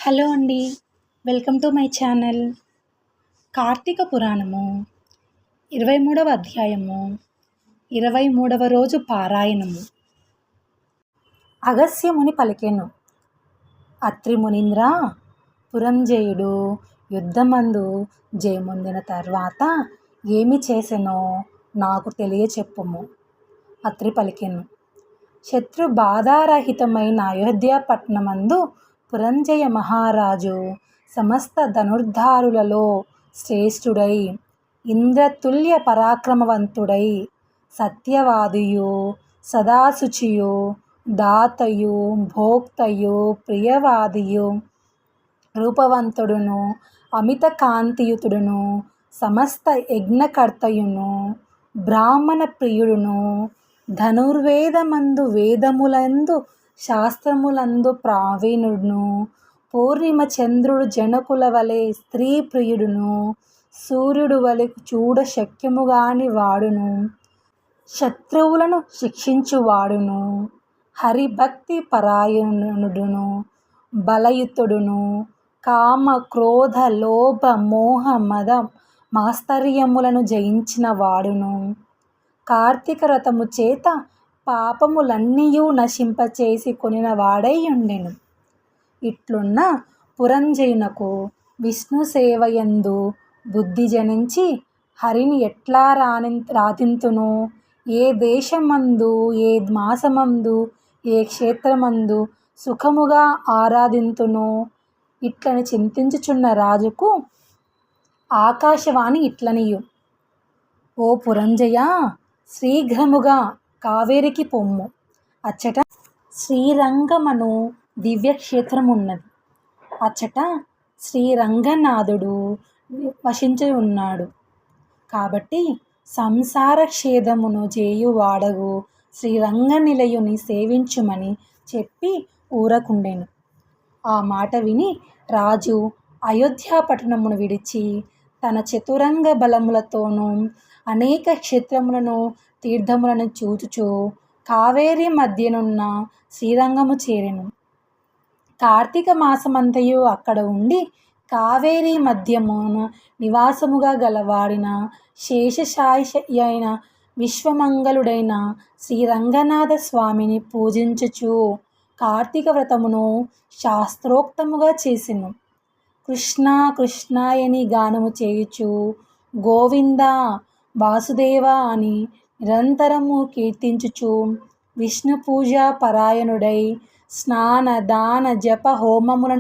Hello అండి. Welcome to my channel. Karthika Puranamu 23వ అధ్యాయము 23వ రోజు పారాయణము. అగస్త్యముని పలికెను. అత్రి మునీంద్ర, పురంజయుడు యుద్ధమందు జయముందిన తర్వాత ఏమి చేసెనో నాకు తెలియచెప్పుము. అత్రి పలికెను. శత్రు బాధారహితమైన అయోధ్య పట్టణమందు పురంజయ మహారాజు సమస్త ధనుర్ధారులలో శ్రేష్ఠుడై, ఇంద్రతుల్య పరాక్రమవంతుడై, సత్యవాదియు, సదాశుచియు, దాతయు, భోక్తయు, ప్రియవాదియు, రూపవంతుడును, అమిత కాంతియుతుడును, సమస్త యజ్ఞకర్తయును, బ్రాహ్మణ ప్రియుడును, ధనుర్వేదమందు వేదములందు శాస్త్రములందు ప్రావీణుడును, పూర్ణిమ చంద్రుడు జనకుల వలె స్త్రీ ప్రియుడును, సూర్యుడు వలె చూడ శక్యముగాని వాడును, శత్రువులను శిక్షించువాడును, హరిభక్తి పరాయణుడును, బలయుతుడును, కామ క్రోధ లోభ మోహ మద మాస్తర్యములను జయించిన వాడును, కార్తీక వ్రతము చేత పాపములన్నీయూ నశింపచేసి కొనిన వాడై ఉండెను. ఇట్లున్న పురంజయునకు విష్ణు సేవయందు బుద్ధి జనించి, హరిని ఎట్లా రాధింతును, ఏ దేశమందు, ఏ మాసమందు, ఏ క్షేత్రమందు సుఖముగా ఆరాధింతును, ఇట్లని చింతించుచున్న రాజుకు ఆకాశవాణి ఇట్లనియు. ఓ పురంజయ, శీఘ్రముగా కావేరికి పొమ్ము. అచ్చట శ్రీరంగమను దివ్యక్షేత్రమున్నది. అచ్చట శ్రీరంగనాథుడు వసించి ఉన్నాడు. కాబట్టి సంసార క్షేదమును చేయువాడగు శ్రీరంగ నిలయుని సేవించుమని చెప్పి ఊరకుండెను. ఆ మాట విని రాజు అయోధ్యాపట్టణమును విడిచి తన చతురంగ బలములతోనూ అనేక క్షేత్రములను తీర్థములను చూచుచూ కావేరి మధ్యనున్న శ్రీరంగము చేరెను. కార్తీక మాసమంతయు అక్కడ ఉండి కావేరి మధ్యమున నివాసముగా గలవాడిన శేషశాయి అయిన విశ్వమంగళుడైన శ్రీరంగనాథ స్వామిని పూజించుచు కార్తీక వ్రతమును శాస్త్రోక్తముగా చేసెను. కృష్ణ కృష్ణాయని గానము చేయుచు గోవింద వాసుదేవ అని నిరంతరము కీర్తించుచు విష్ణు పూజా పరాయణుడై స్నాన దాన జప హోమములను